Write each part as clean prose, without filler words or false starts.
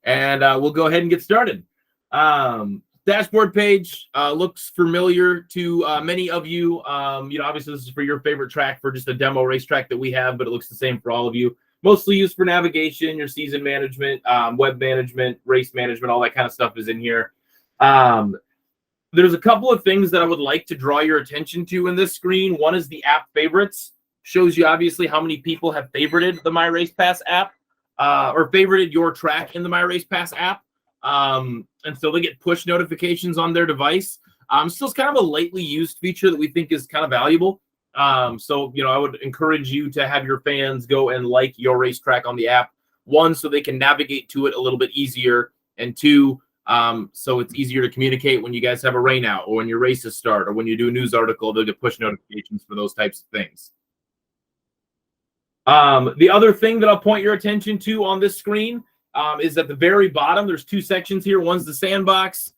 and we'll go ahead and get started. Dashboard page looks familiar to many of you. Obviously this is for your favorite track, for just a demo racetrack that we have, but it looks the same for all of you. Mostly used for navigation, your season management, web management, race management, all that kind of stuff is in here. There's a couple of things that I would like to draw your attention to in this screen. One is the app favorites. Shows you obviously how many people have favorited the My Race Pass app or favorited your track in the My Race Pass app. And so they get push notifications on their device. Still kind of a lightly used feature that we think is kind of valuable. So I would encourage you to have your fans go and like your racetrack on the app. One, so they can navigate to it a little bit easier. And two, so it's easier to communicate when you guys have a rain out or when your races start or when you do a news article, they'll get push notifications for those types of things. The other thing that I'll point your attention to on this screen is at the very bottom. There's two sections here. One's the sandbox,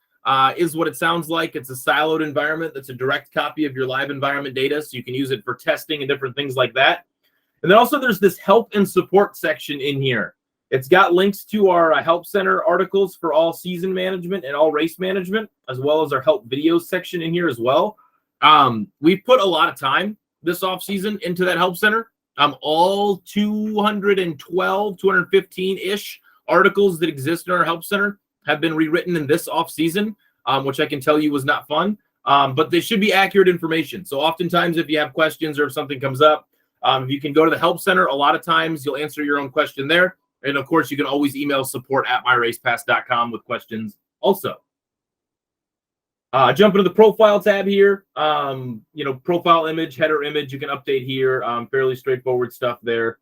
is what it sounds like. It's a siloed environment that's a direct copy of your live environment data, so you can use it for testing and different things like that. And then also there's this help and support section in here. It's got links to our help center articles for all season management and all race management, as well as our help videos section in here as well. We've put a lot of time this off season into that help center. All 212, 215-ish articles that exist in our help center have been rewritten in this off season, which I can tell you was not fun, but they should be accurate information. So oftentimes if you have questions or if something comes up, if you can go to the help center, a lot of times you'll answer your own question there. And of course, you can always email support@myracepass.com with questions also. Jump into the profile tab here. Profile image, header image, you can update here. Fairly straightforward stuff there.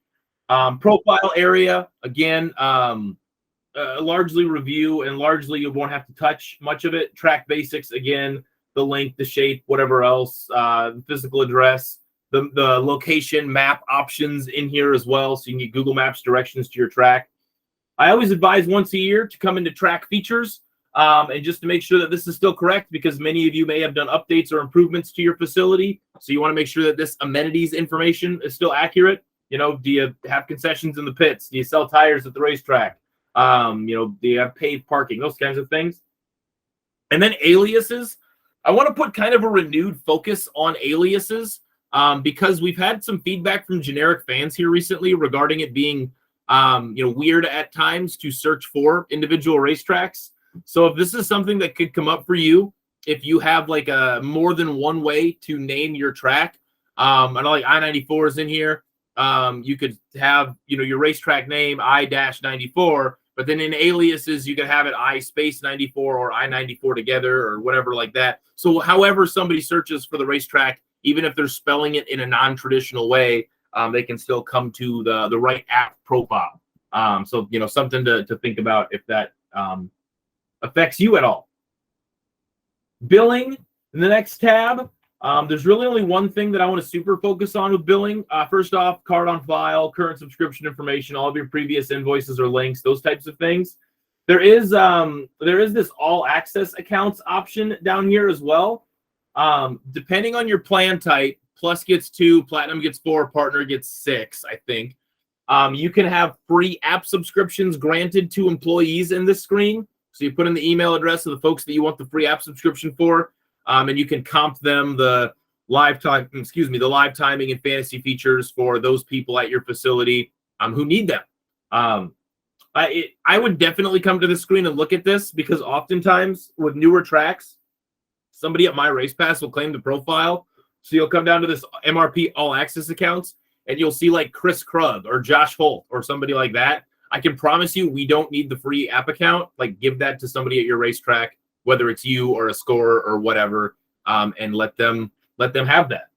Profile area, again, largely review and largely you won't have to touch much of it. Track basics, again, the link, the shape, whatever else, the physical address, the location map options in here as well. So you can get Google Maps directions to your track. I always advise once a year to come into track features and just to make sure that this is still correct, because many of you may have done updates or improvements to your facility. So you want to make sure that this amenities information is still accurate. Do you have concessions in the pits? Do you sell tires at the racetrack? Do you have paid parking? Those kinds of things. And then aliases. I want to put kind of a renewed focus on aliases because we've had some feedback from generic fans here recently regarding it being, weird at times to search for individual racetracks. So if this is something that could come up for you, if you have like a more than one way to name your track, I know like I-94 is in here. You could have, your racetrack name I-94, but then in aliases, you could have it I-94 or I-94 together or whatever like that. So however somebody searches for the racetrack, even if they're spelling it in a non-traditional way, they can still come to the right app profile. So, something to think about if that affects you at all. Billing in the next tab. There's really only one thing that I want to super focus on with billing. First off, card on file, current subscription information, all of your previous invoices or links, those types of things. There is this all access accounts option down here as well. Depending on your plan type, Plus gets 2, Platinum gets 4, Partner gets 6, I think. You can have free app subscriptions granted to employees in this screen. So you put in the email address of the folks that you want the free app subscription for. And you can comp them the live timing and fantasy features for those people at your facility who need them. I would definitely come to the screen and look at this, because oftentimes with newer tracks, somebody at My Race Pass will claim the profile. So you'll come down to this MRP all access accounts and you'll see like Chris Krug or Josh Holt or somebody like that. I can promise you we don't need the free app account. Like, give that to somebody at your racetrack, whether it's you or a scorer or whatever, and let them have that.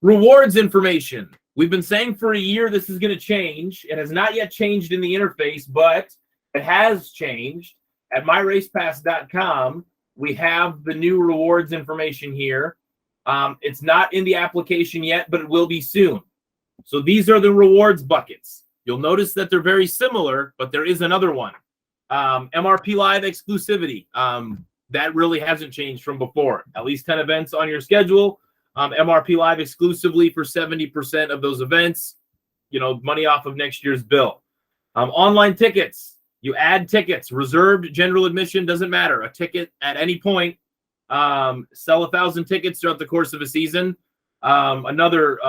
Rewards information. We've been saying for a year this is going to change. It has not yet changed in the interface, but it has changed. At myracepass.com, we have the new rewards information here. It's not in the application yet, but it will be soon. So these are the rewards buckets. You'll notice that they're very similar, but there is another one. MRP Live exclusivity. That really hasn't changed from before. At least 10 events on your schedule. MRP Live exclusively for 70% of those events. Money off of next year's bill. Online tickets, you add tickets, reserved, general admission, doesn't matter. A ticket at any point, sell 1,000 tickets throughout the course of a season. Another,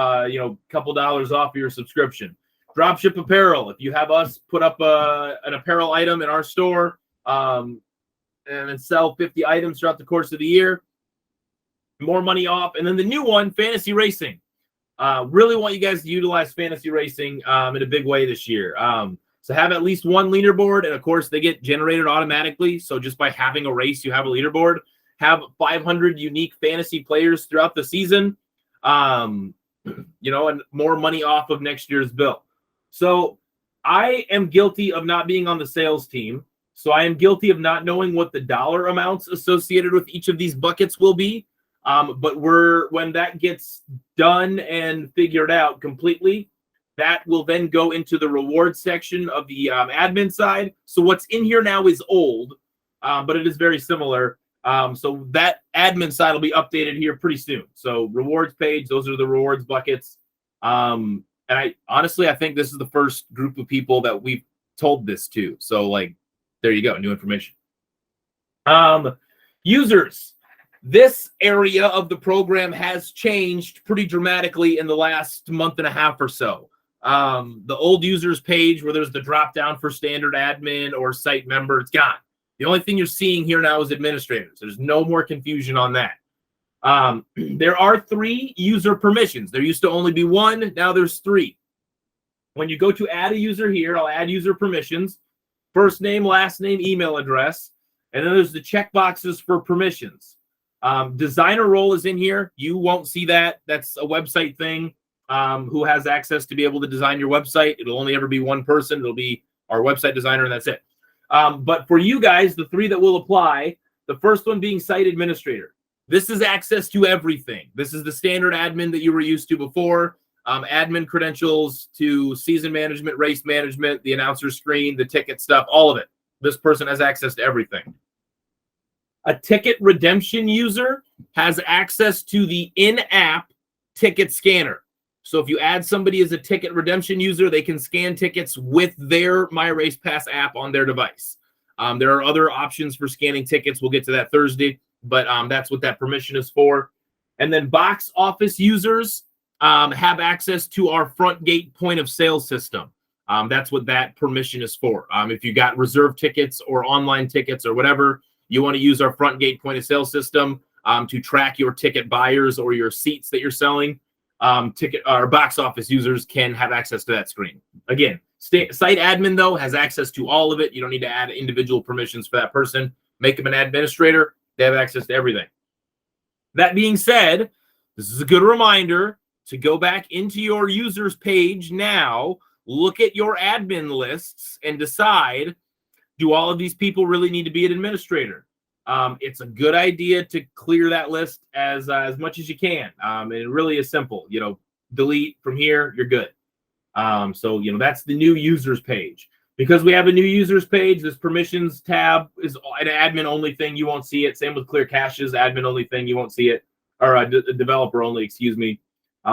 couple dollars off your subscription. Dropship apparel. If you have us put up an apparel item in our store and then sell 50 items throughout the course of the year, more money off. And then the new one, fantasy racing. Really want you guys to utilize fantasy racing in a big way this year. So have at least one leaderboard, and of course they get generated automatically. So just by having a race, you have a leaderboard. Have 500 unique fantasy players throughout the season, and more money off of next year's bill. So I am guilty of not being on the sales team. So I am guilty of not knowing what the dollar amounts associated with each of these buckets will be. But when that gets done and figured out completely, that will then go into the reward section of the admin side. So what's in here now is old, but it is very similar. So that admin side will be updated here pretty soon. So rewards page, those are the rewards buckets. And I think this is the first group of people that we've told this to. So there you go, new information. Users. This area of the program has changed pretty dramatically in the last month and a half or so. The old users page where there's the drop down for standard admin or site member, it's gone. The only thing you're seeing here now is administrators. There's no more confusion on that. There are 3 user permissions. There used to only be 1. Now there's 3. When you go to add a user here, I'll add user permissions, first name, last name, email address, and then there's the check boxes for permissions. Designer role is in here. You won't see that. That's a website thing. Who has access to be able to design your website. It'll only ever be one person. It'll be our website designer, and that's it. But for you guys, the 3 that will apply, the first one being site administrator. This is access to everything. This is the standard admin that you were used to before. Admin credentials to season management, race management, the announcer screen, the ticket stuff, all of it. This person has access to everything. A ticket redemption user has access to the in-app ticket scanner. So if you add somebody as a ticket redemption user, they can scan tickets with their MyRacePass app on their device. There are other options for scanning tickets. We'll get to that Thursday, but that's what that permission is for. And then box office users have access to our front gate point of sale system. That's what that permission is for. If you got reserved tickets or online tickets or whatever, you want to use our front gate point of sale system to track your ticket buyers or your seats that you're selling. Ticket or box office users can have access to that screen. Again, site admin though has access to all of it. You don't need to add individual permissions for that person. Make them an administrator. They have access to everything. That being said, this is a good reminder to go back into your users page now, look at your admin lists and decide, do all of these people really need to be an administrator? It's a good idea to clear that list as much as you can. And it really is simple. Delete from here, you're good. So that's the new users page. Because we have a new users page, this permissions tab is an admin only thing. You won't see it. Same with clear caches, admin only thing. You won't see it. Or a developer only, excuse me.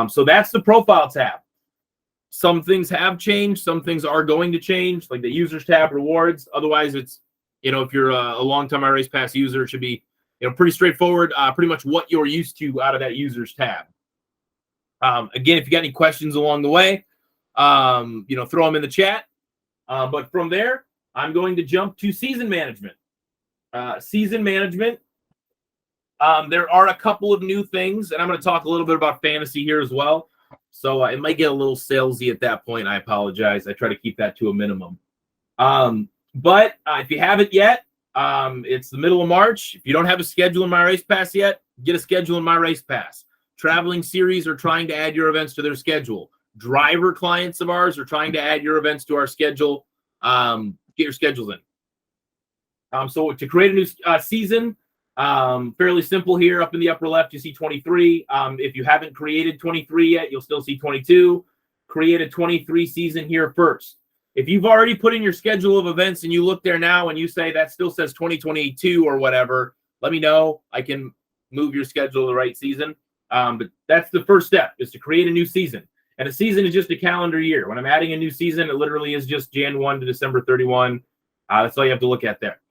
So that's the profile tab. Some things have changed. Some things are going to change, like the users tab, rewards. Otherwise, it's, if you're a long-time MyRacePass user, it should be, pretty straightforward, pretty much what you're used to out of that users tab. Again, if you got any questions along the way, throw them in the chat. But from there, I'm going to jump to season management. Season management. There are a couple of new things, and I'm going to talk a little bit about fantasy here as well. So it might get a little salesy at that point. I apologize. I try to keep that to a minimum. But if you haven't yet, it's the middle of March. If you don't have a schedule in MyRacePass yet, get a schedule in MyRacePass. Traveling series are trying to add your events to their schedule. Driver clients of ours are trying to add your events to our schedule. Get your schedules in. So to create a new season, fairly simple here. Up in the upper left, you see 23. If you haven't created 23 yet, you'll still see 22. Create a 23 season here first. If you've already put in your schedule of events and you look there now and you say that still says 2022 or whatever, let me know. I can move your schedule to the right season. But that's the first step, is to create a new season. And a season is just a calendar year. When I'm adding a new season, it literally is just Jan 1 to December 31. That's all you have to look at there.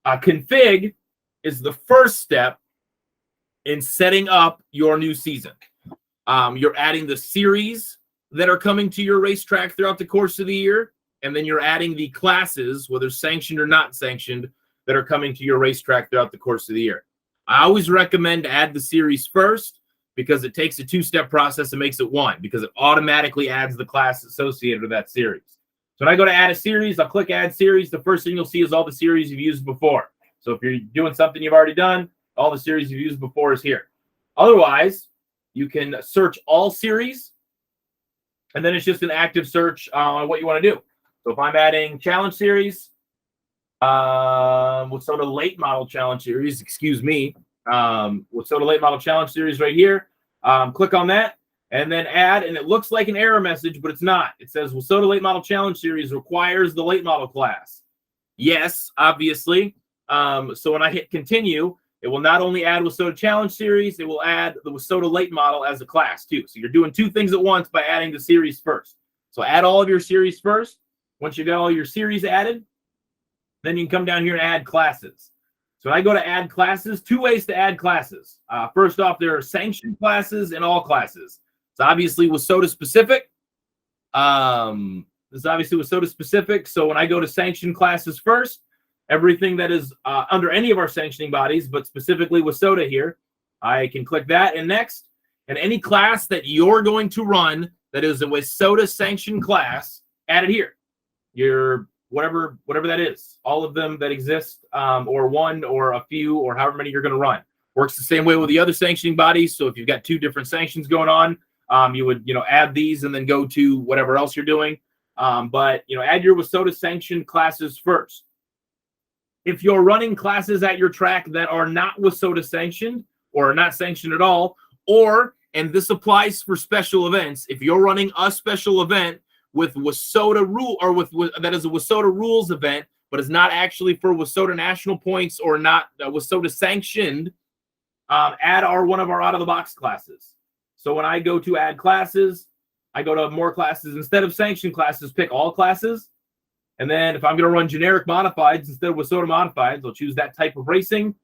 Config is the first step in setting up your new season. You're adding the series that are coming to your racetrack throughout the course of the year, and then you're adding the classes, whether sanctioned or not sanctioned, that are coming to your racetrack throughout the course of the year. I always recommend to add the series first because it takes a two-step process and makes it one, because it automatically adds the class associated with that series. So when I go to add a series, I'll click add series. The first thing you'll see is all the series you've used before. So if you're doing something you've already done, all the series you've used before is here. Otherwise, you can search all series, and then it's just an active search on what you want to do. So if I'm adding challenge series, WISSOTA late model challenge series, excuse me, WISSOTA late model challenge series right here. Click on that and then add, and it looks like an error message, but it's not. It says WISSOTA late model challenge series requires the late model class. Yes, obviously. So when I hit continue, it will not only add WISSOTA challenge series, it will add the WISSOTA late model as a class too. So you're doing two things at once by adding the series first. So add all of your series first. Once you got all your series added, then you can come down here and add classes. So when I go to add classes, two ways to add classes. First off, there are sanctioned classes and all classes. It's obviously WISSOTA specific. This is obviously WISSOTA specific. So when I go to sanctioned classes first, everything that is under any of our sanctioning bodies, but specifically WISSOTA here, I can click that and next. And any class that you're going to run that is a WISSOTA sanctioned class, add it here. Your whatever that is, all of them that exist, or one or a few or however many you're going to run. Works the same way with the other sanctioning bodies. So if you've got two different sanctions going on, you would add these and then go to whatever else you're doing. But add your WISSOTA sanctioned classes first. If you're running classes at your track that are not WISSOTA sanctioned or are not sanctioned at all, and this applies for special events, if you're running a special event with WISSOTA rule or that is a WISSOTA rules event, but is not actually for WISSOTA national points or not WISSOTA sanctioned, add one of our out of the box classes. So when I go to add classes, I go to more classes. Instead of sanctioned classes, pick all classes. And then if I'm going to run generic modifieds instead of WISSOTA modifieds, I'll choose that type of racing.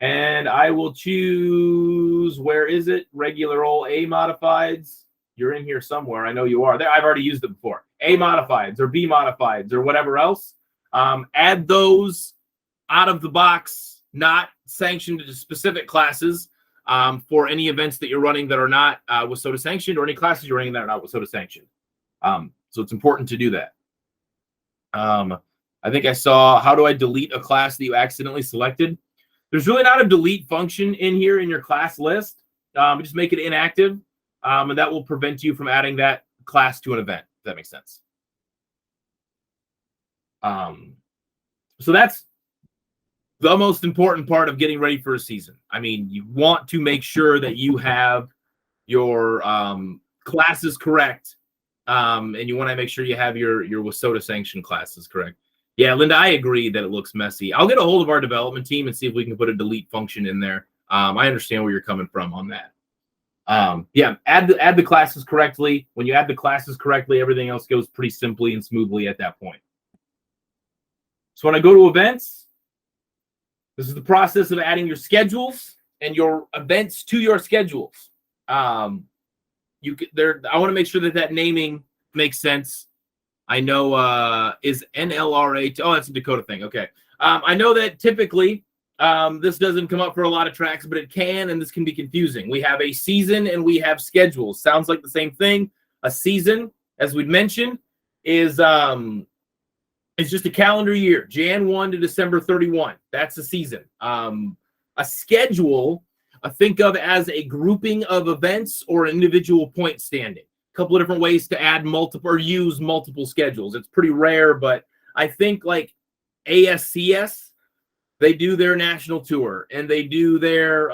And I will choose, where is it? Regular old A modifieds. You're in here somewhere. I know you are. There, I've already used it before. A modifieds or B modifieds or whatever else. Add those out of the box, not sanctioned to specific classes for any events that you're running that are not WISSOTA sanctioned, or any classes you're running that are not WISSOTA sanctioned. So it's important to do that. I think I saw, how do I delete a class that you accidentally selected? There's really not a delete function in here in your class list. Just make it inactive, and that will prevent you from adding that class to an event, if that makes sense. So that's the most important part of getting ready for a season. I mean, you want to make sure that you have your classes correct, and you want to make sure you have your WISSOTA sanctioned classes correct. Yeah, Linda, I agree that it looks messy. I'll get a hold of our development team and see if we can put a delete function in there. I understand where you're coming from on that. Yeah, add the classes correctly. When you add the classes correctly, everything else goes pretty simply and smoothly at that point. So when I go to events, this is the process of adding your schedules and your events to your schedules. I want to make sure that naming makes sense. I know is NLRA. Oh, that's a Dakota thing. Okay. I know that typically this doesn't come up for a lot of tracks, but it can, and this can be confusing. We have a season and we have schedules. Sounds like the same thing. A season, as we'd mentioned, is just a calendar year, Jan 1 to December 31. That's a season. A schedule, I think of as a grouping of events or individual point standing. A couple of different ways to add multiple or use multiple schedules. It's pretty rare, but I think like ASCS, they do their national tour and they do their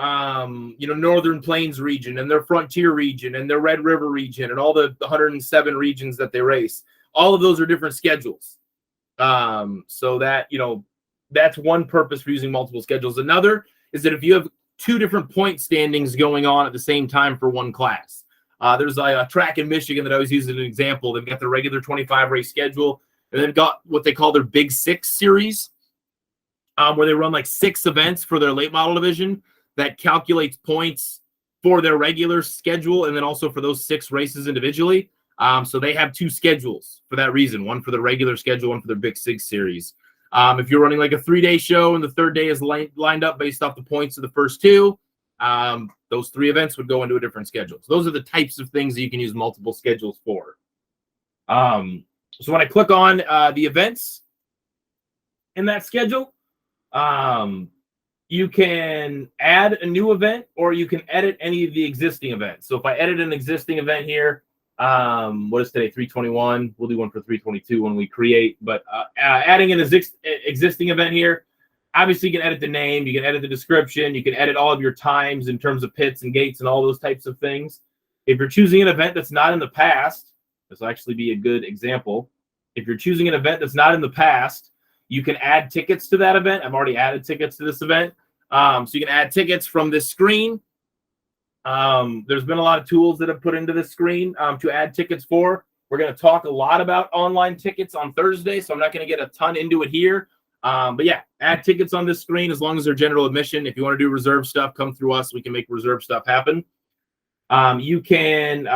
Northern Plains region and their Frontier region and their Red River region and all the 107 regions that they race. All of those are different schedules. So that, that's one purpose for using multiple schedules. Another is that if you have two different point standings going on at the same time for one class, There's a track in Michigan that I always use as an example. They've got their regular 25 race schedule, and they've got what they call their Big Six series, where they run like 6 events for their late model division that calculates points for their regular schedule and then also for those 6 races individually. So they have 2 schedules for that reason, one for the regular schedule, one for their Big Six series. If you're running like a 3-day show and the 3rd day is lined up based off the points of the first 2, those 3 events would go into a different schedule. So those are the types of things that you can use multiple schedules for. So when I click on the events in that schedule, you can add a new event or you can edit any of the existing events. So if I edit an existing event here, what is today, 321? We'll do one for 322 when we create, but adding an existing event here, obviously you can edit the name, you can edit the description, you can edit all of your times in terms of pits and gates and all those types of things. If you're choosing an event that's not in the past, this will actually be a good example. If you're choosing an event that's not in the past, you can add tickets to that event. I've already added tickets to this event. So you can add tickets from this screen. There's been a lot of tools that have put into this screen to add tickets for. We're going to talk a lot about online tickets on Thursday, so I'm not going to get a ton into it here. But yeah, add tickets on this screen as long as they're general admission. If you want to do reserve stuff, come through us. We can make reserve stuff happen. You can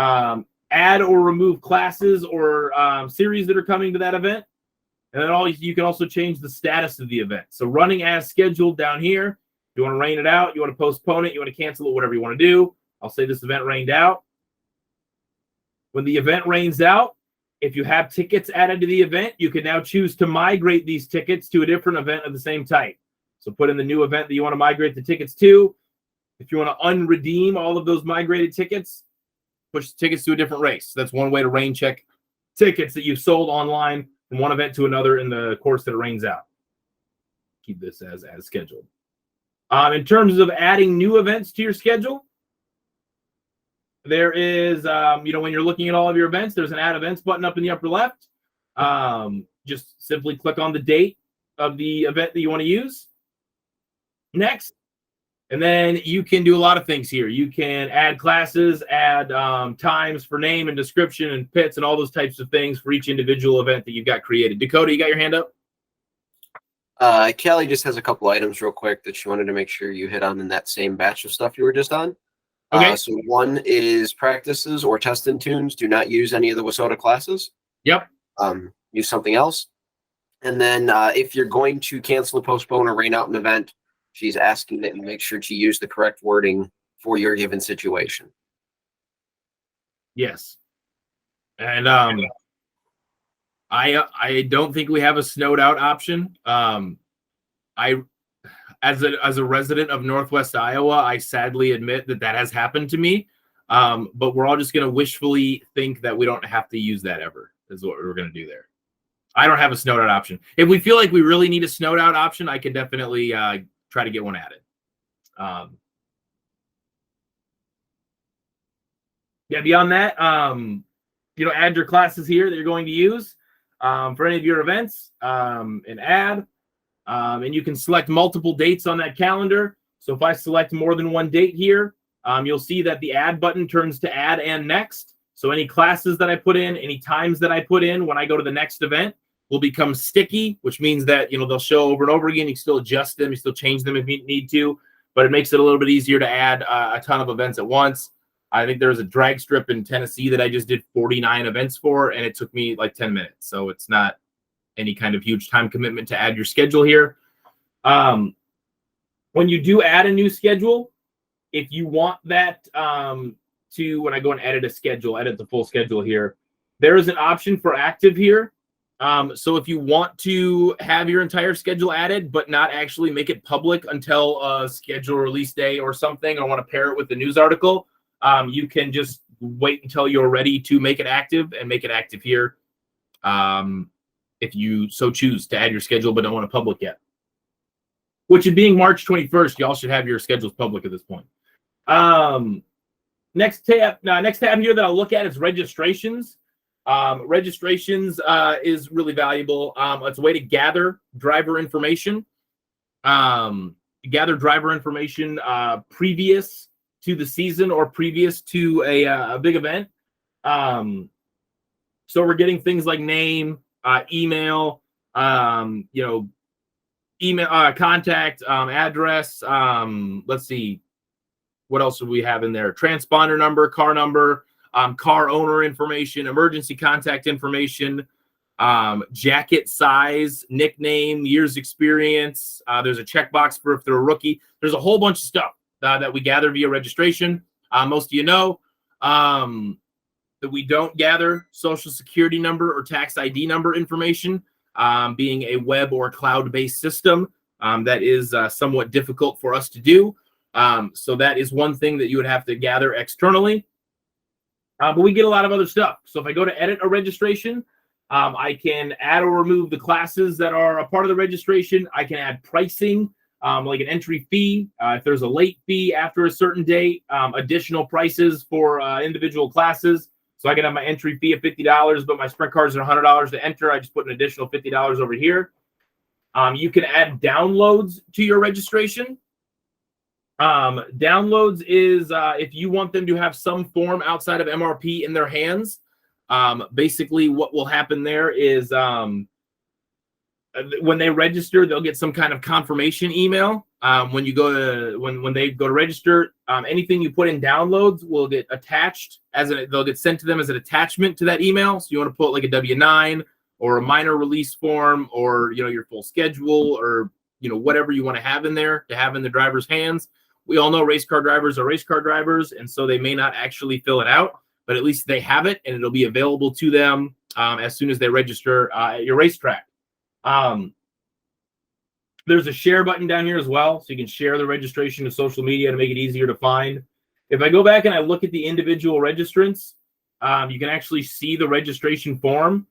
add or remove classes or series that are coming to that event. And then you can also change the status of the event. So running as scheduled down here. You want to rain it out, you want to postpone it, you want to cancel it, whatever you want to do. I'll say this event rained out. When the event rains out, if you have tickets added to the event, you can now choose to migrate these tickets to a different event of the same type. So put in the new event that you want to migrate the tickets to. If you want to unredeem all of those migrated tickets, push the tickets to a different race. That's one way to rain check tickets that you've sold online from one event to another in the course that it rains out. Keep this as scheduled. In terms of adding new events to your schedule, there is, when you're looking at all of your events, there's an Add Events button up in the upper left. Just simply click on the date of the event that you want to use. Next. And then you can do a lot of things here. You can add classes, add times for name and description and pits and all those types of things for each individual event that you've got created. Dakota, you got your hand up? Kelly just has a couple items real quick that she wanted to make sure you hit on in that same batch of stuff you were just on. Okay. So one is practices or test and tunes. Do not use any of the WISSOTA classes. Yep. Use something else. And then if you're going to cancel, postpone, or rain out an event, she's asking that you make sure to use the correct wording for your given situation. Yes. And I don't think we have a snowed out option. As a resident of Northwest Iowa, I sadly admit that has happened to me. But we're all just going to wishfully think that we don't have to use that ever, is what we're going to do there. I don't have a snowed out option. If we feel like we really need a snowed out option, I can definitely try to get one added. Beyond that, add your classes here that you're going to use for any of your events and add. And you can select multiple dates on that calendar. So if I select more than one date here, you'll see that the add button turns to add and next. So any classes that I put in, any times that I put in when I go to the next event will become sticky, which means that, they'll show over and over again. You can still adjust them. You still change them if you need to, but it makes it a little bit easier to add a ton of events at once. I think there was a drag strip in Tennessee that I just did 49 events for, and it took me like 10 minutes. So it's not any kind of huge time commitment to add your schedule here. When you do add a new schedule, if you want that when I go and edit the full schedule here, there is an option for active here. So if you want to have your entire schedule added, but not actually make it public until a schedule release day or something, or want to pair it with the news article, you can just wait until you're ready to make it active and make it active here. If you so choose to add your schedule, but don't want it public yet. Which, it being March 21st, y'all should have your schedules public at this point. Next tab here that I'll look at is registrations. Registrations is really valuable. It's a way to gather driver information. Previous to the season or previous to a big event. So we're getting things like name, email, email, contact, address. Let's see, what else do we have in there? Transponder number, car owner information, emergency contact information, jacket size, nickname, years experience. There's a checkbox for if they're a rookie. There's a whole bunch of stuff that we gather via registration. Most of you know that we don't gather social security number or tax ID number information, being a web or cloud-based system. That is somewhat difficult for us to do. So that is one thing that you would have to gather externally. But we get a lot of other stuff. So if I go to edit a registration, I can add or remove the classes that are a part of the registration. I can add pricing, like an entry fee. If there's a late fee after a certain date, additional prices for individual classes. So I can have my entry fee of $50, but my sprint cards are $100 to enter. I just put an additional $50 over here. You can add downloads to your registration. Downloads is if you want them to have some form outside of MRP in their hands. Basically, what will happen there is when they register, they'll get some kind of confirmation email. When you go to when they go to register, anything you put in downloads will get attached they'll get sent to them as an attachment to that email. So you want to put like a W-9 or a minor release form, or your full schedule, or whatever you want to have in there to have in the driver's hands. We all know race car drivers are race car drivers, and so they may not actually fill it out, but at least they have it, and it'll be available to them as soon as they register at your racetrack. There's a share button down here as well, so you can share the registration to social media to make it easier to find. If I go back and I look at the individual registrants, you can actually see the registration form,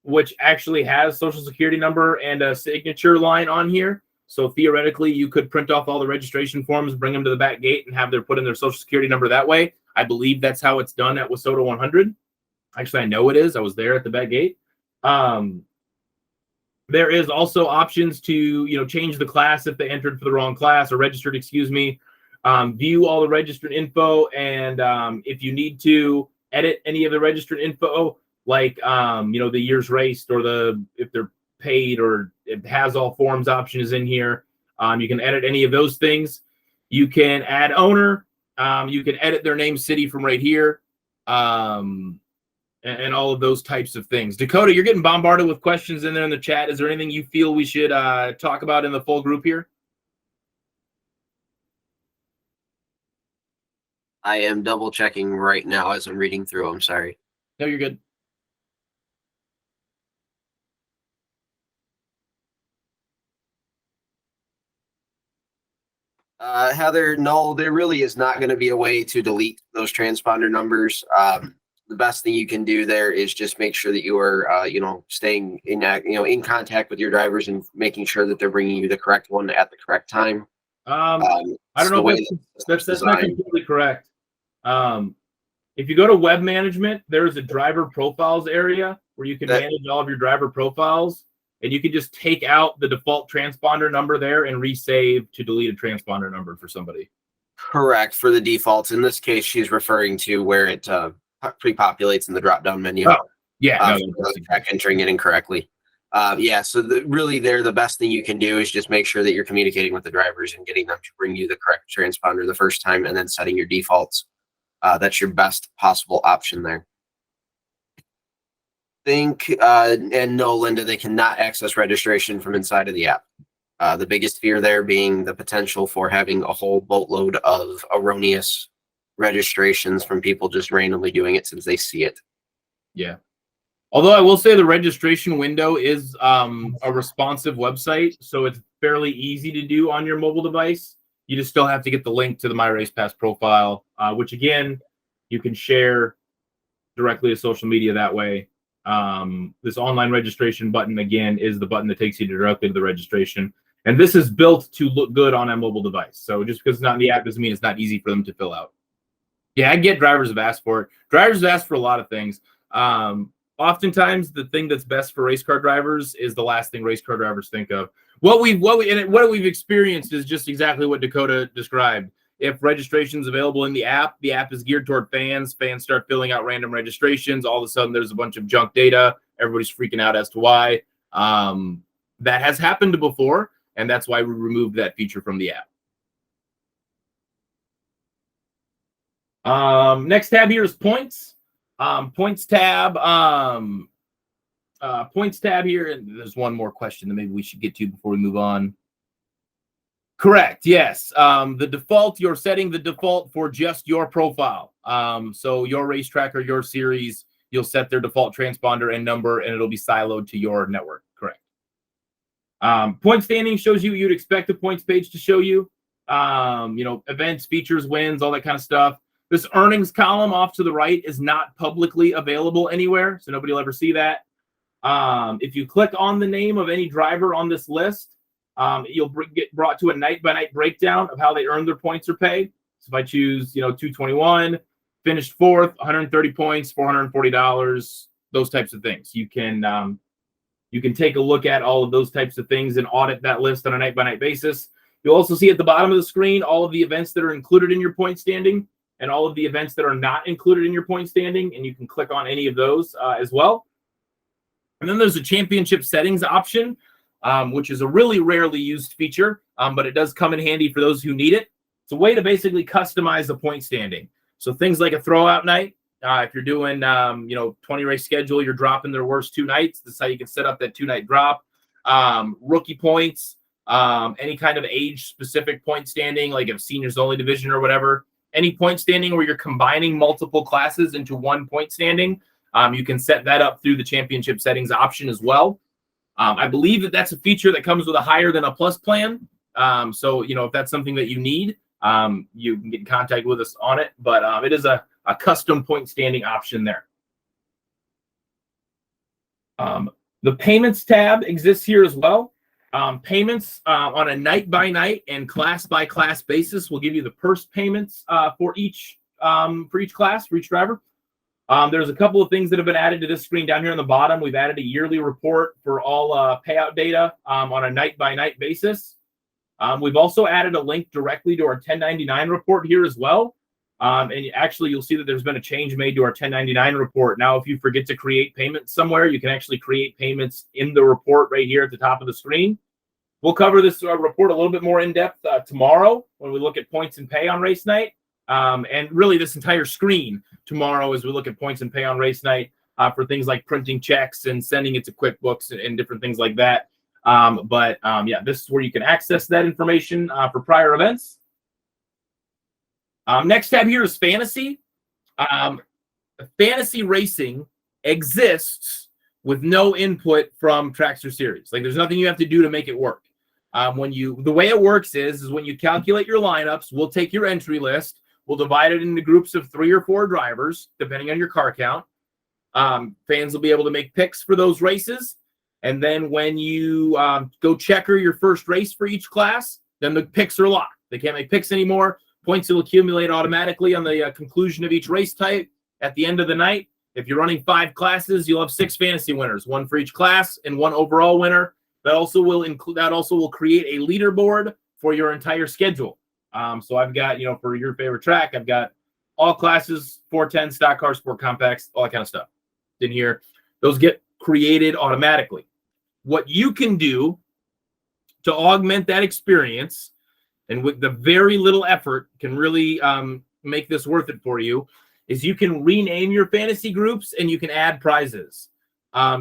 which actually has social security number and a signature line on here. So theoretically, you could print off all the registration forms, bring them to the back gate, and have put in their social security number that way. I believe that's how it's done at WISSOTA 100. Actually, I know it is. I was there at the back gate. There is also options to change the class if they entered for the wrong class or registered, excuse me. View all the registered info, and if you need to edit any of the registered info, like the years raced, or if they're paid, or it has all forms option is in here. You can edit any of those things. You can add owner. You can edit their name, city from right here, and all of those types of things. Dakota, you're getting bombarded with questions in there in the chat. Is there anything you feel we should talk about in the full group here? I am double checking right now as I'm reading through. I'm sorry. No, you're good. Heather, no, there really is not going to be a way to delete those transponder numbers. The best thing you can do there is just make sure that you are, staying in contact with your drivers and making sure that they're bringing you the correct one at the correct time. I don't know if that's not completely correct. If you go to web management, there's a driver profiles area where you can manage all of your driver profiles, and you can just take out the default transponder number there and resave to delete a transponder number for somebody. Correct, for the defaults. In this case, she's referring to where it pre-populates in the drop-down menu. Oh, yeah. Entering it incorrectly. So really there, the best thing you can do is just make sure that you're communicating with the drivers and getting them to bring you the correct transponder the first time, and then setting your defaults. That's your best possible option there. And no, Linda, they cannot access registration from inside of the app. The biggest fear there being the potential for having a whole boatload of erroneous registrations from people just randomly doing it since they see it. Yeah. Although I will say the registration window is a responsive website, so it's fairly easy to do on your mobile device. You just still have to get the link to the My Race Pass profile, which again, you can share directly to social media that way. This online registration button, again, is the button that takes you directly to the registration. And this is built to look good on a mobile device. So just because it's not in the app doesn't mean it's not easy for them to fill out. Yeah, I get drivers have asked for it. Drivers have asked for a lot of things. Oftentimes, the thing that's best for race car drivers is the last thing race car drivers think of. What we've experienced is just exactly what Dakota described. if registration is available in the app is geared toward fans. Fans start filling out random registrations. All of a sudden, there's a bunch of junk data. Everybody's freaking out as to why. That has happened before, and that's why we removed that feature from the app. Next tab here is points. Points tab. Points tab here, and there's one more question that maybe we should get to before we move on. Correct. Yes. The default, you're setting the default for just your profile. So your racetrack or your series, you'll set their default transponder and number, and it'll be siloed to your network. Correct. Point standing shows you you'd expect the points page to show you. Events, features, wins, all that kind of stuff. This earnings column off to the right is not publicly available anywhere, so nobody will ever see that. If you click on the name of any driver on this list, you'll get brought to a night-by-night breakdown of how they earn their points or pay. So if I choose, 221, finished fourth, 130 points, $440, those types of things. You can take a look at all of those types of things and audit that list on a night-by-night basis. You'll also see at the bottom of the screen all of the events that are included in your point standing and all of the events that are not included in your point standing, and you can click on any of those as well. And then there's a championship settings option, which is a really rarely used feature, but it does come in handy for those who need it. It's a way to basically customize the point standing. So things like a throwout night, if you're doing, 20 race schedule, you're dropping their worst 2 nights. That's how you can set up that 2-night drop. Rookie points, any kind of age specific point standing, like a seniors only division or whatever. Any point standing where you're combining multiple classes into one point standing, you can set that up through the championship settings option as well. I believe that that's a feature that comes with a higher than a plus plan. So, if that's something that you need, you can get in contact with us on it. But it is a custom point standing option there. The payments tab exists here as well. Payments on a night-by-night and class-by-class basis will give you the purse payments for each class, for each driver. There's a couple of things that have been added to this screen down here on the bottom. We've added a yearly report for all payout data on a night-by-night basis. We've also added a link directly to our 1099 report here as well. And actually, you'll see that there's been a change made to our 1099 report. Now, if you forget to create payments somewhere, you can actually create payments in the report right here at the top of the screen. We'll cover this report a little bit more in depth tomorrow when we look at points and pay on race night. And really this entire screen tomorrow as we look at points and pay on race night for things like printing checks and sending it to QuickBooks and different things like that. This is where you can access that information for prior events. Next tab here is fantasy. Fantasy racing exists with no input from Traxxer Series. Like there's nothing you have to do to make it work. The way it works is when you calculate your lineups, we'll take your entry list, we'll divide it into groups of 3 or 4 drivers, depending on your car count. Fans will be able to make picks for those races. And then when you go checker your first race for each class, then the picks are locked. They can't make picks anymore. Points will accumulate automatically on the conclusion of each race type. At the end of the night, if you're running 5 classes, you'll have 6 fantasy winners, 1 for each class and 1 overall winner. That also will create a leaderboard for your entire schedule. So I've got, for your favorite track, I've got all classes, 410, stock car, sport compacts, all that kind of stuff in here. Those get created automatically. What you can do to augment that experience, and with the very little effort can really make this worth it for you, is you can rename your fantasy groups and you can add prizes.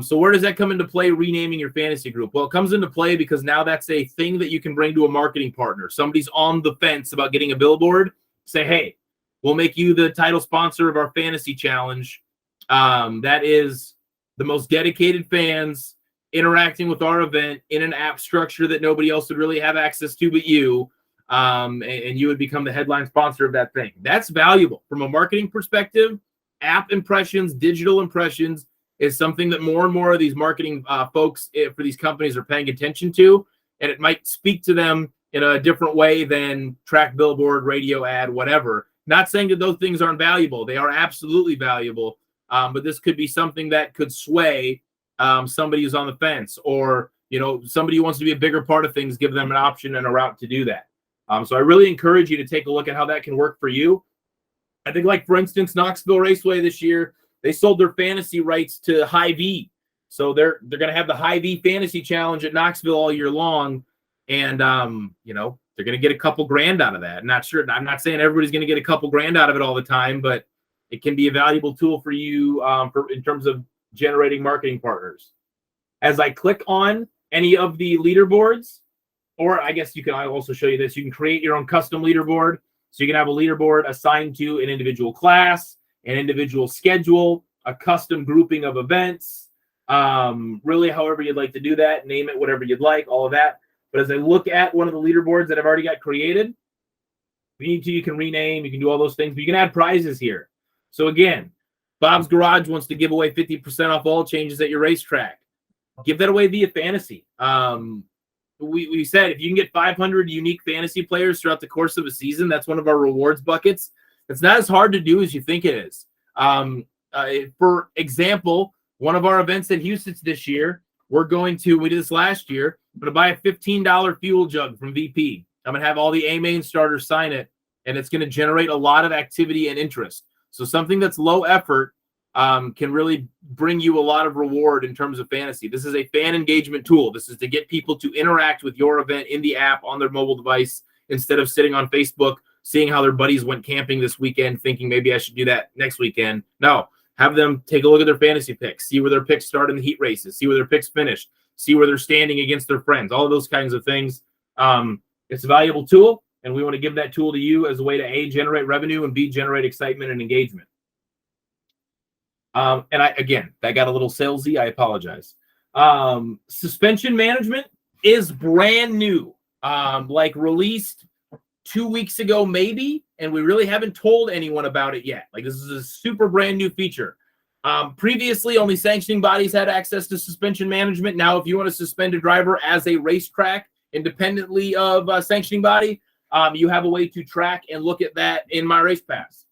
So where does that come into play, renaming your fantasy group? Well, it comes into play because now that's a thing that you can bring to a marketing partner. Somebody's on the fence about getting a billboard. Say, hey, we'll make you the title sponsor of our fantasy challenge. That is the most dedicated fans interacting with our event in an app structure that nobody else would really have access to but you. And you would become the headline sponsor of that thing. That's valuable from a marketing perspective. App impressions, digital impressions is something that more and more of these marketing folks for these companies are paying attention to, and it might speak to them in a different way than track, billboard, radio ad, whatever. Not saying that those things aren't valuable. They are absolutely valuable, but this could be something that could sway somebody who's on the fence, or somebody who wants to be a bigger part of things, give them an option and a route to do that. So I really encourage you to take a look at how that can work for you. I think, like, for instance, Knoxville Raceway this year, they sold their fantasy rights to High V. So they're going to have the High V Fantasy Challenge at Knoxville all year long. And, you know, they're going to get a couple grand out of that. I'm not saying everybody's going to get a couple grand out of it all the time, but it can be a valuable tool for you in terms of generating marketing partners. As I click on any of the leaderboards, or I guess I'll also show you this. You can create your own custom leaderboard. So you can have a leaderboard assigned to an individual class, an individual schedule, a custom grouping of events, really however you'd like to do that, name it whatever you'd like, all of that. But as I look at one of the leaderboards that I've already got created, if you need to, you can rename, you can do all those things, but you can add prizes here. So again, Bob's Garage wants to give away 50% off all changes at your racetrack. Give that away via fantasy. We said if you can get 500 unique fantasy players throughout the course of a season, that's one of our rewards buckets. It's not as hard to do as you think it is. For example, one of our events at Houston's this year, we did this last year, I'm going to buy a $15 fuel jug from VP. I'm going to have all the A-main starters sign it, and it's going to generate a lot of activity and interest. So something that's low effort can really bring you a lot of reward in terms of fantasy. This is a fan engagement tool. This is to get people to interact with your event in the app on their mobile device instead of sitting on Facebook, seeing how their buddies went camping this weekend, thinking maybe I should do that next weekend. No, have them take a look at their fantasy picks, see where their picks start in the heat races, see where their picks finish, see where they're standing against their friends, all of those kinds of things. It's a valuable tool, and we want to give that tool to you as a way to A, generate revenue, and B, generate excitement and engagement. And that got a little salesy. I apologize. Suspension management is brand new, released 2 weeks ago, maybe, and we really haven't told anyone about it yet. Like, this is a super brand new feature. Previously, only sanctioning bodies had access to suspension management. Now, if you want to suspend a driver as a racetrack independently of a sanctioning body, you have a way to track and look at that in My Race Pass.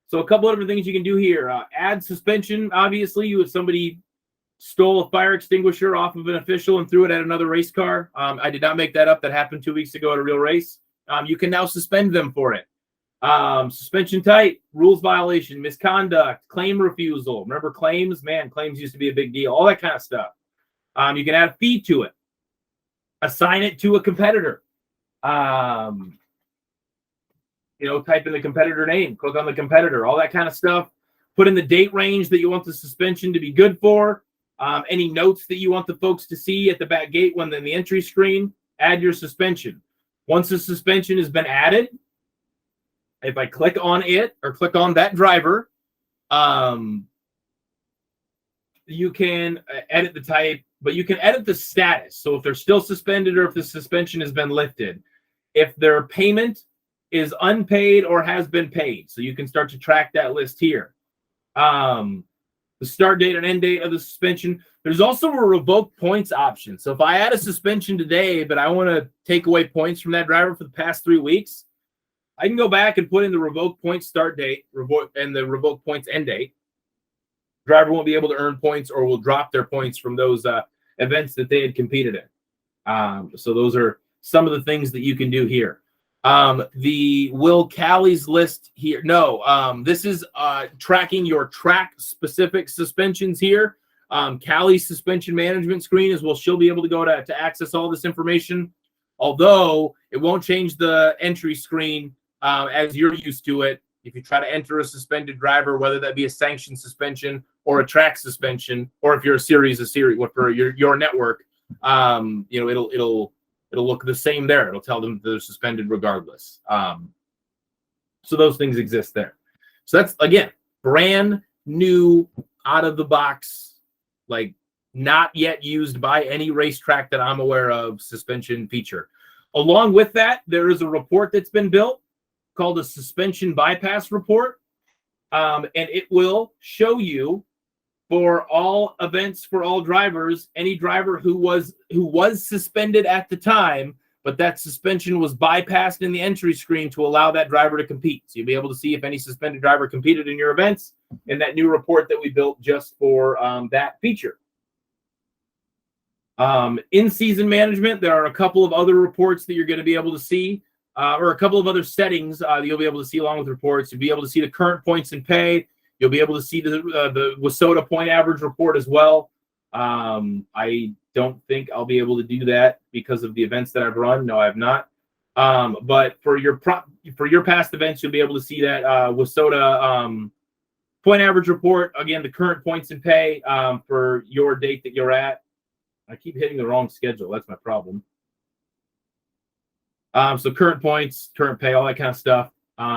So a couple of different things you can do here. Add suspension. Obviously, if somebody stole a fire extinguisher off of an official and threw it at another race car. I did not make that up. That happened 2 weeks ago at a real race. You can now suspend them for it. Suspension type, rules violation, misconduct, claim refusal. Remember claims? Man, claims used to be a big deal. All that kind of stuff. You can add a fee to it. Assign it to a competitor. Type in the competitor name, click on the competitor, all that kind of stuff. Put in the date range that you want the suspension to be good for. Any notes that you want the folks to see at the back gate when in the entry screen, add your suspension. Once the suspension has been added, if I click on it or click on that driver, you can edit the type, but you can edit the status. So if they're still suspended or if the suspension has been lifted, if their payment is unpaid or has been paid. So you can start to track that list here. The start date and end date of the suspension. There's also a revoke points option. So if I add a suspension today, but I want to take away points from that driver for the past 3 weeks, I can go back and put in the revoke points start date and the revoke points end date. Driver won't be able to earn points or will drop their points from those events that they had competed in. So those are some of the things that you can do here. The Will Callie's list here. No, this is tracking your track specific suspensions here. Callie's suspension management screen is she'll be able to go to access all this information, although it won't change the entry screen as you're used to it. If you try to enter a suspended driver, whether that be a sanctioned suspension or a track suspension, or if you're a series for your network, it'll look the same there. It'll tell them they're suspended regardless. So those things exist there. So that's, again, brand new, out of the box, like not yet used by any racetrack that I'm aware of, suspension feature. Along with that, there is a report that's been built called a suspension bypass report. And it will show you, for all events, for all drivers, any driver who was suspended at the time, but that suspension was bypassed in the entry screen to allow that driver to compete. So you'll be able to see if any suspended driver competed in your events in that new report that we built just for that feature. In season management, there are a couple of other reports that you're going to be able to see, or a couple of other settings that you'll be able to see along with reports. You'll be able to see the current points in pay. You'll be able to see the WISSOTA point average report as well. I don't think I'll be able to do that because of the events that I've run. No, I have not. But for your past events, you'll be able to see that WISSOTA point average report. Again, the current points in pay for your date that you're at. I keep hitting the wrong schedule. That's my problem. So current points, current pay, all that kind of stuff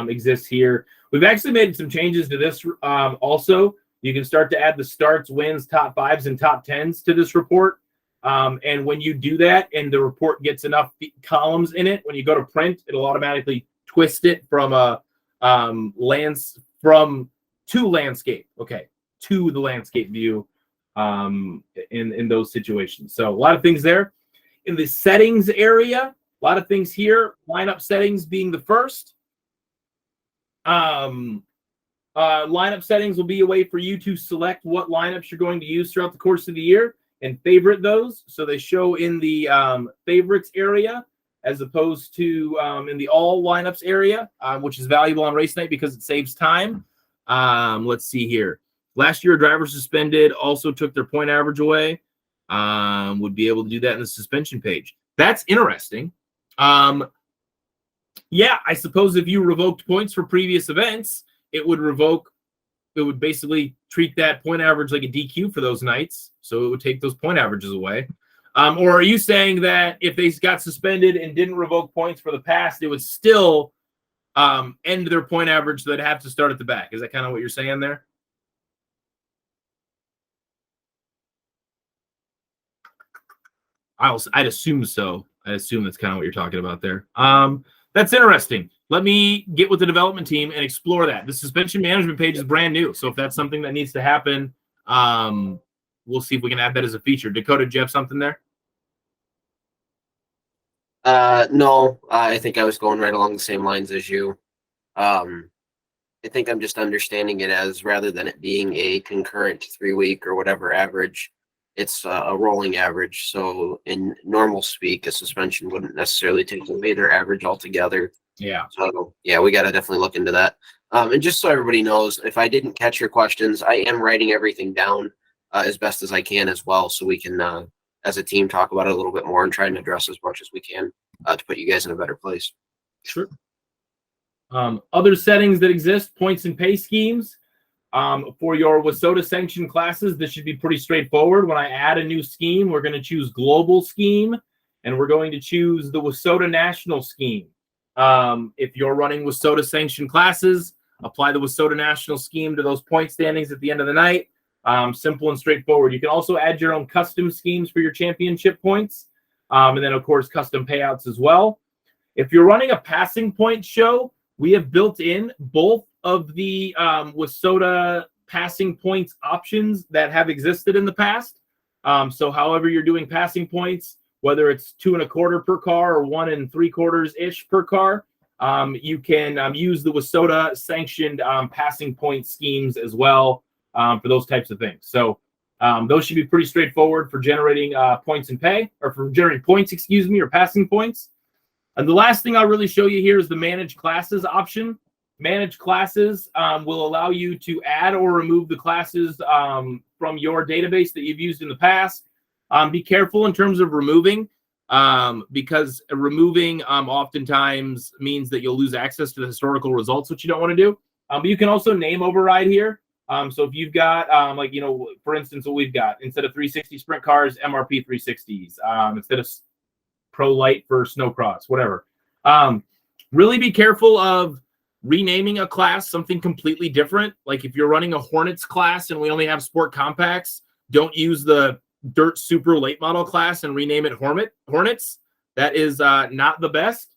exists here. We've actually made some changes to this also. You can start to add the starts, wins, top fives, and top tens to this report. And when you do that and the report gets enough columns in it, when you go to print, it'll automatically twist it from a to landscape. Okay, to the landscape view in those situations. So a lot of things there. In the settings area, a lot of things here. Lineup settings being the first. Lineup settings will be a way for you to select what lineups you're going to use throughout the course of the year and favorite those. So they show in the favorites area as opposed to in the all lineups area, which is valuable on race night because it saves time. Let's see here. Last year, a driver suspended also took their point average away. Would be able to do that in the suspension page. That's interesting. Yeah, I suppose if you revoked points for previous events, it would basically treat that point average like a DQ for those nights. So it would take those point averages away. Or are you saying that if they got suspended and didn't revoke points for the past, it would still end their point average so they'd have to start at the back? Is that kind of what you're saying there? I'd assume so. I assume that's kind of what you're talking about there. That's interesting. Let me get with the development team and explore that. The suspension management page is brand new. So if that's something that needs to happen, we'll see if we can add that as a feature. Dakota, do you have something there? No, I think I was going right along the same lines as you. I think I'm just understanding it as rather than it being a concurrent 3-week or whatever average, it's a rolling average. So in normal speak, a suspension wouldn't necessarily take away their average altogether. Yeah. So yeah, we got to definitely look into that. And just so everybody knows, if I didn't catch your questions, I am writing everything down as best as I can as well. So we can, as a team, talk about it a little bit more and try and address as much as we can to put you guys in a better place. Sure. Other settings that exist, points and pay schemes. For your WISSOTA sanctioned classes, this should be pretty straightforward. When I add a new scheme, we're going to choose global scheme, and we're going to choose the WISSOTA national scheme. If you're running WISSOTA sanctioned classes, apply the WISSOTA national scheme to those point standings at the end of the night. Simple and straightforward. You can also add your own custom schemes for your championship points, and then, of course, custom payouts as well. If you're running a passing point show, we have built in both of the WISSOTA passing points options that have existed in the past. So however you're doing passing points, whether it's 2 1/4 per car or 1 3/4-ish per car, you can use the WISSOTA sanctioned passing point schemes as well for those types of things. So those should be pretty straightforward for generating points and pay, or for generating points, excuse me, or passing points. And the last thing I'll really show you here is the manage classes option. Manage classes will allow you to add or remove the classes from your database that you've used in the past. Be careful in terms of removing, because removing oftentimes means that you'll lose access to the historical results, which you don't want to do. But you can also name override here. So if you've got, for instance, what we've got, instead of 360 sprint cars, MRP 360s, instead of Pro Light for snowcross, whatever. Really be careful of renaming a class something completely different. Like if you're running a Hornets class and we only have sport compacts, don't use the dirt super late model class and rename it Hornets. That is not the best.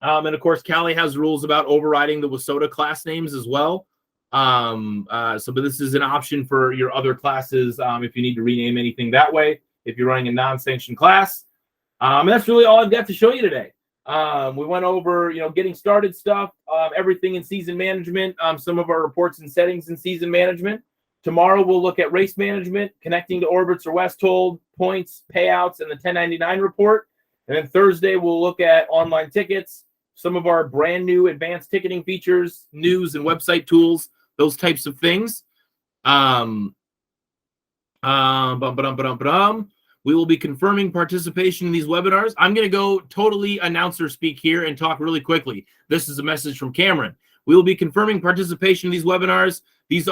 And of course, Cali has rules about overriding the WISSOTA class names as well. But this is an option for your other classes if you need to rename anything that way, if you're running a non-sanctioned class. And that's really all I've got to show you today. We went over, getting started stuff, everything in season management, some of our reports and settings in season management. Tomorrow we'll look at race management, connecting to orbits or Westhold, points, payouts, and the 1099 report. And then Thursday we'll look at online tickets, some of our brand new advanced ticketing features, news and website tools, those types of things. We will be confirming participation in these webinars. I'm going to go totally announcer speak here and talk really quickly. This is a message from Cameron. We will be confirming participation in these webinars. There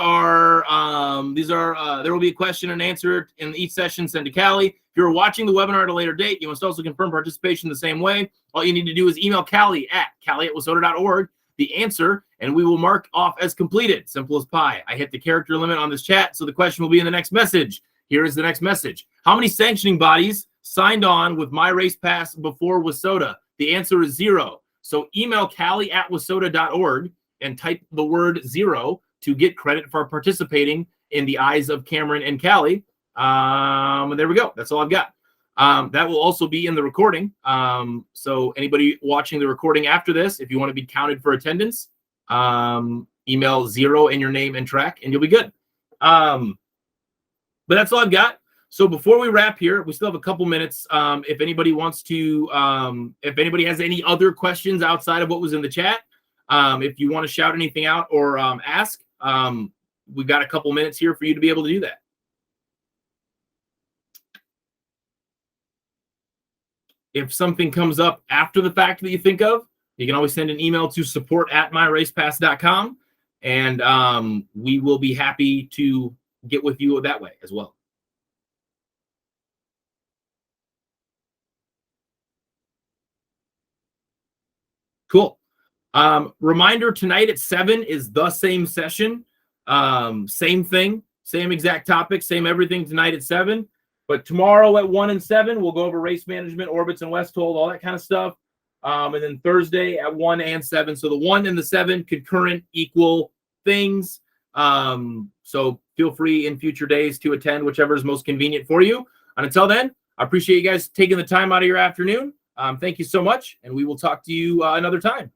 will be a question and answer in each session sent to Callie. If you're watching the webinar at a later date, you must also confirm participation the same way. All you need to do is email Callie at wissota.org the answer, and we will mark off as completed. Simple as pie. I hit the character limit on this chat, so the question will be in the next message. Here is the next message. How many sanctioning bodies signed on with my race pass before WISSOTA? The answer is 0. So email Callie at wissota.org and type the word 0 to get credit for participating in the eyes of Cameron and Callie. And there we go. That's all I've got. That will also be in the recording. So anybody watching the recording after this, if you want to be counted for attendance, email 0 in your name and track, and you'll be good. But that's all I've got. So before we wrap here, we still have a couple minutes. If anybody wants to, if anybody has any other questions outside of what was in the chat, if you want to shout anything out or ask, we've got a couple minutes here for you to be able to do that. If something comes up after the fact that you think of, you can always send an email to support@myracepass.com, and we will be happy to get with you that way as well. Cool. Reminder, tonight at 7 is the same session. Same thing, same exact topic, same everything tonight at 7. But tomorrow at 1 and 7, we'll go over race management, orbits and Westhold, all that kind of stuff. And then Thursday at 1 and 7. So the 1 and the 7 concurrent equal things. So feel free in future days to attend whichever is most convenient for you. And until then, I appreciate you guys taking the time out of your afternoon. Thank you so much, and we will talk to you another time.